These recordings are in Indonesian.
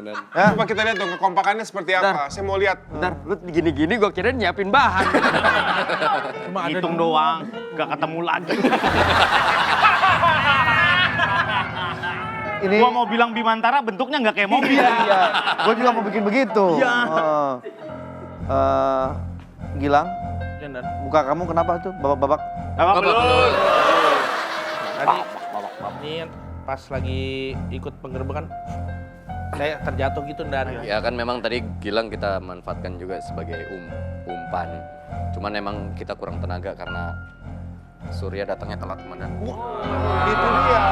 temenan. Coba kita lihat dong kekompakannya seperti apa. Saya mau lihat. Bentar, lu gini-gini gue kira nyiapin bahan. Cuma hitung doang, gak ketemu lagi. Ini Gua mau bilang Bimantara bentuknya nggak kayak mobil. iya. Gue juga mau bikin begitu. Iya. Gilang, Dan muka kamu kenapa tuh babak-babak? Apa belum? tadi ini pas lagi ikut penggerbekan saya terjatuh gitu dan Ya kan memang tadi Gilang kita manfaatkan juga sebagai umpan. Cuman emang kita kurang tenaga karena Surya datangnya telat komandan. Itu dia.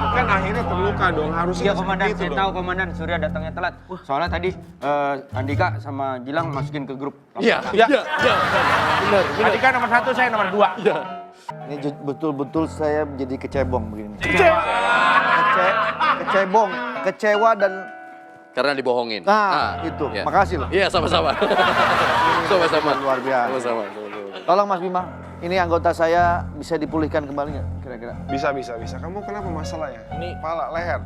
Kan akhirnya terluka dong. Harusnya Iya komandan, seperti itu saya dong. tahu komandan Surya datangnya telat. Soalnya tadi Andika sama Gilang masukin ke grup. Iya. tadi kan nomor 1 saya nomor 2. Ini betul-betul saya menjadi kecebong begini. Kecebong, kecewa dan Karena dibohongin. itu. Iya. Makasih loh. Iya sama-sama. Sama-sama. Luar biasa. Sama-sama. Tolong Mas Bima, ini anggota saya bisa dipulihkan kembali nggak kira-kira? Bisa. Kamu kenapa masalahnya? Ini- Kepala, leher.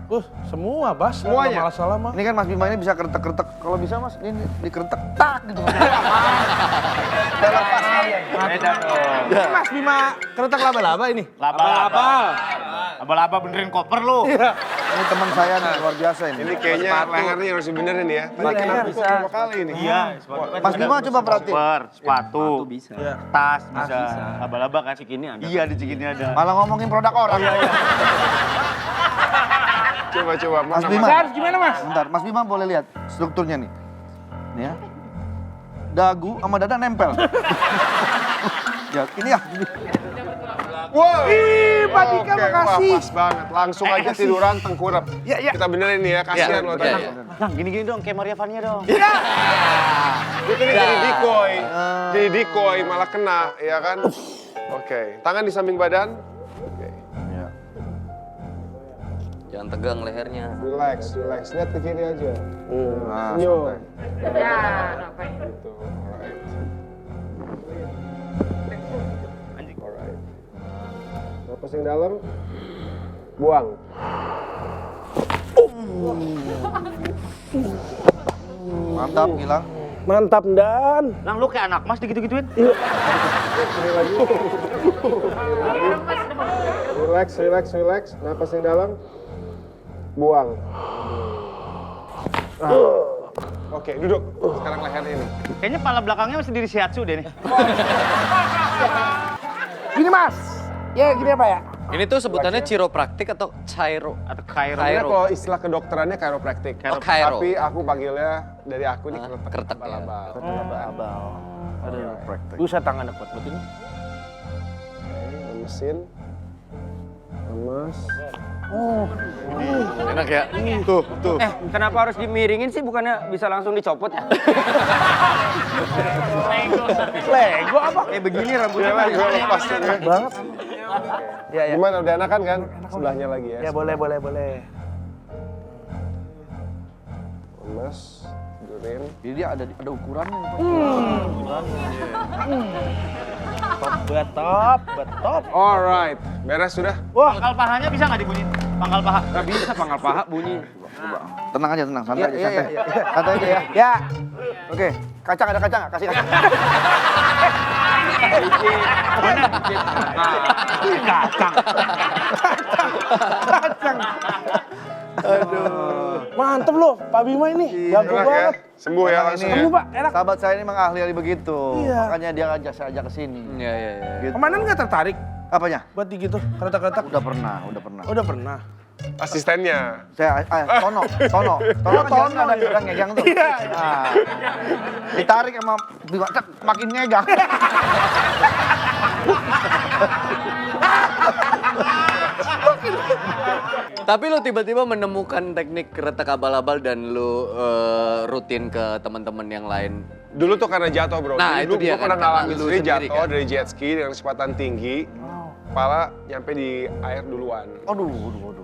Semua Bas. Semuanya? Malah salah mah. Ini kan Mas Bima ini bisa keretek-keretek. Kalau bisa Mas, ini dikeretek tak gitu. Beda dong. Ini Mas Bima keretak laba-laba ini. Laba-laba benerin koper lu. Ini teman saya nih, luar biasa ini. Ini kayaknya lehernya harus dibenerin ya. Tadi kena pukul berapa kali ini? Iya, Mas Bima coba perhatiin. koper, sepatu, Bisa. tas bisa. Laba-laba kan Cikini ada. Iya di Cikini ada. Malah ngomongin produk orang. Coba. Mas Mana, Bima. Saya harus gimana Mas? Bentar, Mas Bima boleh lihat strukturnya nih. Nih ya. Dagu sama dada nempel. Ya, ini ya. Wow. Pak Dika, Oke, makasih. wah, pas banget. Langsung aja tiduran tengkurap. Iya. Kita benerin nih ya, kasihan lo tadi. Nah, gini-gini dong kayak Maria Vania dong. Itu nih jadi decoy. Jadi decoy malah kena, ya kan? Oke, tangan di samping badan. Oke. Jangan tegang lehernya. Relax. Lihat ke kiri aja. Nah, Senyum. santai. Gitu, alright. Napas yang dalam. Buang. Mantap, Gilang. Mantap Dan. Lang lu kayak anak mas digitu-gituin. Sini lagi. Relax. Napas yang dalam. Buang. Oke, duduk. Sekarang leher ini. Kayaknya pala belakangnya masih diri shiatsu deh nih. Gini Mas. Ya gini apa ya? Ini tuh sebutannya chiropraktik atau chiro? Atau Cairo. Sebenarnya kalau istilah kedokterannya chiropractic. Oh, chiro. Tapi aku panggilnya dari aku nih Keretek ya. abal-abal. Aduh, praktek. Buset tangan kuat buat ini. Lemesin. Lemes. Enak ya? Tuh. Kenapa harus dimiringin sih? Bukannya bisa langsung dicopot ya? Lego apa? Kayak begini rambutnya. Yalah, gue lepas tuh. Enak banget. Ya. Gimana, udah enakan kan? Sebelahnya lagi ya. Ya boleh. Lemes. Tidurin. Jadi dia ada ukurannya. Betop. Alright. Beres sudah? Wah, Pangkal pahanya bisa nggak dibunyiin? Pangkal paha. Gak bisa pangkal paha bunyi. Tenang aja, tenang. Santai aja, Iya, santai. iya. Santai aja ya. ya. Oke, kacang ada kacang nggak? Kasih kacang. Mantep loh, Pak Bima ini. Jago Enak ya? banget. Sembuh ya Emang langsung. ini- Sembuh, Pak. Enak. Sahabat saya ini memang ahli begitu. Iya. Makanya dia ajak saya ajak ke sini. Iya. Gitu. Komandan nggak tertarik Apanya? buat gitu, keretak-keretak? Udah pernah. Udah pernah. Asistennya. Saya, Tono kan ada ngegang tuh. Iya. Nah, ditarik sama Bima, cek, makin ngegang. Tapi lu tiba-tiba menemukan teknik retak abal-abal dan lu rutin ke teman-teman yang lain. Dulu tuh karena jatuh bro. Nah, Jadi itu dulu dia gua kan, pernah karena ngalamin lu sendiri sendiri jatuh kan. dari jet ski dengan kecepatan tinggi. Kepala nyampe di air duluan. Aduh.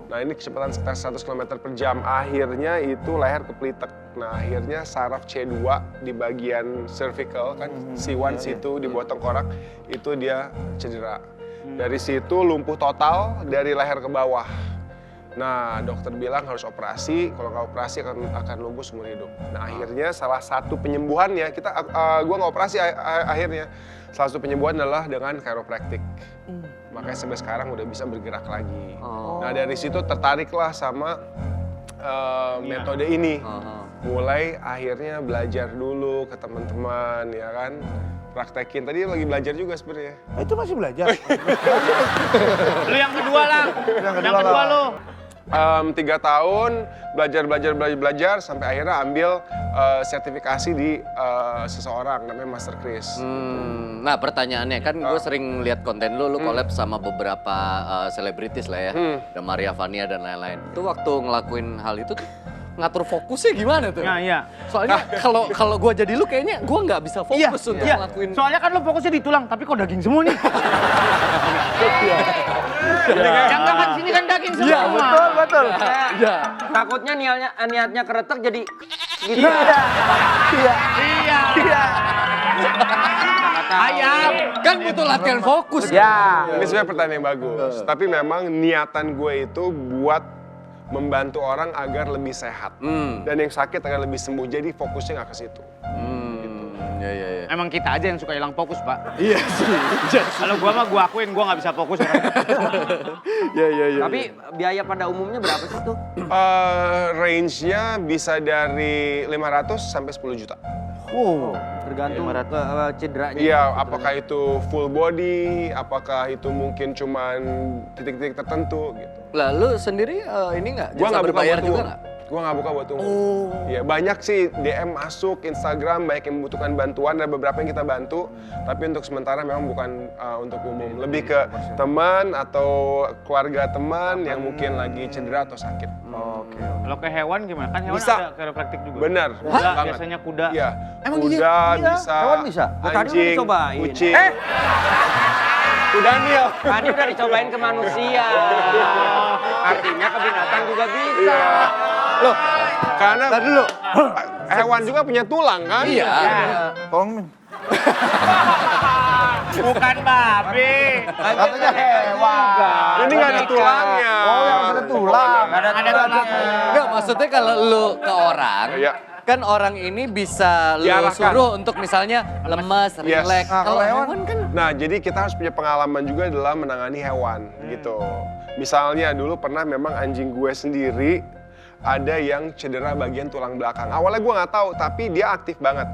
Nah ini kecepatan sekitar 100 km per jam. Akhirnya itu leher kepelitek. Nah akhirnya saraf C2 di bagian cervical kan C1 C2 di bawah tengkorak itu dia cedera. Dari situ lumpuh total dari leher ke bawah. Nah, dokter bilang harus operasi, kalau nggak operasi akan lumpuh seumur hidup. Nah, akhirnya salah satu penyembuhannya, gua nggak operasi akhirnya. Salah satu penyembuhan adalah dengan chiropractic. Makanya sampai sekarang udah bisa bergerak lagi. Nah, dari situ tertariklah sama metode ini. Mulai akhirnya belajar dulu ke teman-teman, ya kan. Praktekin, tadi lagi belajar juga sebenarnya. Itu masih belajar. Lu yang kedua lah. Yang kedua lu. 3 tahun belajar sampai akhirnya ambil sertifikasi di seseorang namanya Master Chris. Nah pertanyaannya kan gue sering lihat konten lu collab sama beberapa selebritis lah ya, ada Maria Vania dan lain-lain. Itu waktu ngelakuin hal itu tuh ngatur fokusnya gimana tuh? Nah, iya. Soalnya kalau gue jadi lu kayaknya gue nggak bisa fokus untuk ngelakuin. Soalnya kan lu fokusnya di tulang, tapi kok daging semua nih? Yang kan sini kan daging semua. Iya, Betul. Iya. Takutnya niatnya keretek jadi gitu. Iya. Ayam kan butuh latihan fokus. Ya. Ini sebenarnya pertanyaan yang bagus. Tapi memang niatan gue itu buat membantu orang agar lebih sehat. Dan yang sakit agar lebih sembuh. Jadi fokusnya nggak ke situ. Iya. Emang kita aja yang suka hilang fokus, Pak. Iya sih. Kalau gua akuin gua nggak bisa fokus. Iya. Tapi biaya pada umumnya berapa sih tuh? Range-nya bisa dari 500 sampai 10 juta. Tergantung ke cederanya. Iya, apakah itu full body, apakah itu mungkin cuman titik-titik tertentu gitu. Lalu sendiri ini nggak Gua jasa nggak buka berbayar buat juga umum. nggak? Gua nggak buka buat umum. Iya, banyak sih DM masuk Instagram, banyak yang membutuhkan bantuan, ada beberapa yang kita bantu. Tapi untuk sementara memang bukan untuk umum. Lebih ke teman atau keluarga teman yang mungkin lagi cedera atau sakit. Oke. Kalau ke hewan gimana? Kan hewan Bisa. ada chiropractic juga. Benar, Kuda, banget. biasanya kuda. Iya. Emang Kuda iya? bisa. Hewan bisa? Tadi udah Anjing, dicobain. kucing. Kuda nih. Tadi udah dicobain ke manusia. Artinya ke binatang juga bisa. Loh, karena hewan juga punya tulang kan? Iya. Tolong, Min. Bukan babi. Katanya hewan. Ini nggak ada tulangnya. Oh, yang ada tulang. Ada tulang. Enggak, maksudnya kalau lu ke orang, Iya. kan orang ini bisa lu Diarahkan. suruh untuk misalnya lemas, Yes. rileks. Nah, Kalau kalau hewan hewan kan Nah, jadi kita harus punya pengalaman juga dalam menangani hewan gitu. Misalnya dulu pernah memang anjing gue sendiri ada yang cedera bagian tulang belakang. Awalnya gue nggak tahu, tapi dia aktif banget.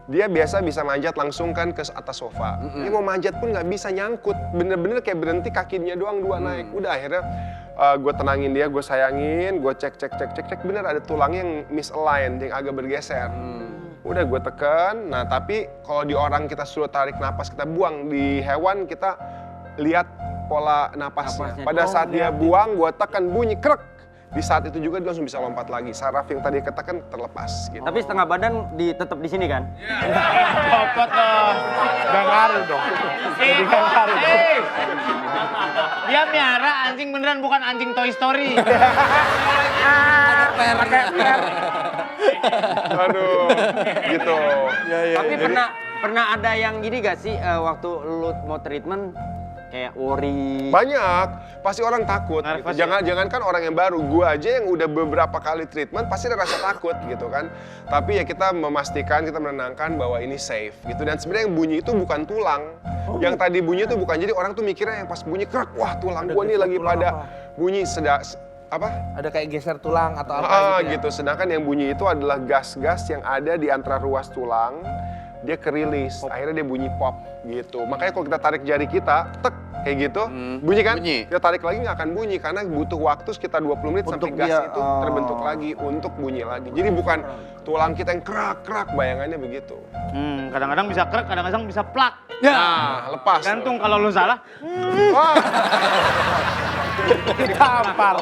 Dia biasa bisa manjat langsung kan ke atas sofa. Dia mau manjat pun nggak bisa nyangkut. Bener-bener kayak berhenti kakinya doang dua naik. Udah akhirnya gue tenangin dia, gue sayangin, gue cek. Bener ada tulangnya yang misaligned, yang agak bergeser. Udah gue tekan, nah tapi kalau di orang kita suruh tarik napas, kita buang. Di hewan kita lihat pola napasnya. Napasnya. Pada saat dia buang, gue tekan bunyi krek. Di saat itu juga dia langsung bisa lompat lagi. Saraf yang tadi ketekan terlepas gitu. Tapi setengah badan tetap di sini kan? Copot dong. Gak ngaruh dong. Dia miara anjing beneran bukan anjing Toy Story. Aduh, gitu. Tapi pernah ada yang gini gak sih waktu lu mau treatment kayak worry? Banyak, pasti orang takut. Nervous Gitu. Jangan kan orang yang baru, gua aja yang udah beberapa kali treatment pasti ada rasa takut gitu kan. Tapi ya kita memastikan, kita menenangkan bahwa ini safe gitu. Dan sebenarnya yang bunyi itu bukan tulang. Yang tadi bunyi itu bukan, jadi orang tuh mikirnya yang pas bunyi krek, wah tulang gua nih lagi pada bunyi apa? Ada kayak geser tulang atau apa Gitu. Sedangkan yang bunyi itu adalah gas-gas yang ada di antara ruas tulang. Dia kerilis, akhirnya dia bunyi pop gitu. Makanya kalau kita tarik jari kita, tek kayak gitu, bunyi kan? bunyi. Kita tarik lagi nggak akan bunyi karena butuh waktu sekitar 20 menit sampai Untuk gas dia, itu terbentuk lagi untuk bunyi lagi. Jadi bukan tulang kita yang kerak-kerak, bayangannya begitu. Kadang-kadang bisa krek, kadang-kadang bisa plak. Nah, lepas. Gantung kalau lu salah. Wah, Ditampar.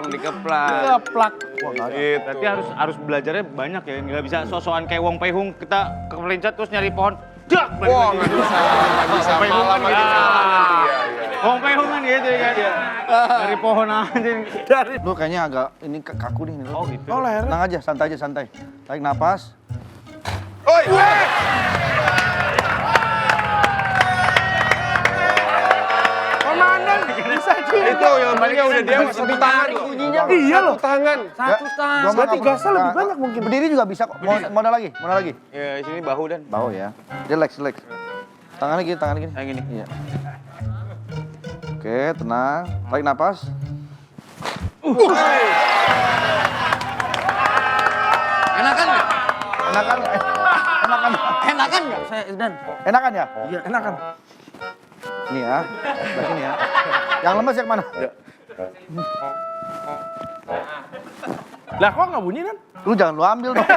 Dikeplak. Plak. gitu. Berarti harus belajarnya banyak ya. Nggak bisa sok-sokan kayak Wong Pei Hung kita kepelincet terus nyari pohon. Dak! balik Wah, lagi. nggak bisa Wong Pei Hung malam kan lagi gitu. salah nanti. Iya. Wong Pei Hung kan gitu kan. Dari pohon aja. Lu kayaknya agak ini kaku nih. Oh gitu. Oh leher. Tenang aja, santai. Tarik napas. Oi! Komandan bisa bisa cuy. Itu yang lembutnya udah dewa satu tangan loh. Bunyinya Iya loh. Satu tangan. satu tangan. Gua mah Berarti nggak gasnya lebih pernah. banyak mungkin. Berdiri juga bisa kok. Mana lagi? Mana lagi? Ya, sini bahu dan. Bahu ya. Relax, relax. Tangannya gini, tangannya gini. Yang gini. Iya. Oke, tenang. Tarik napas. Enakan nggak? Enakan? Enakan? Enakan nggak? Saya dan Enakan ya? Iya, enakan. Ini ya. Sebelah sini ya. Yang lemes yang mana? Lah kok nggak bunyi kan? Lu jangan lu ambil dong.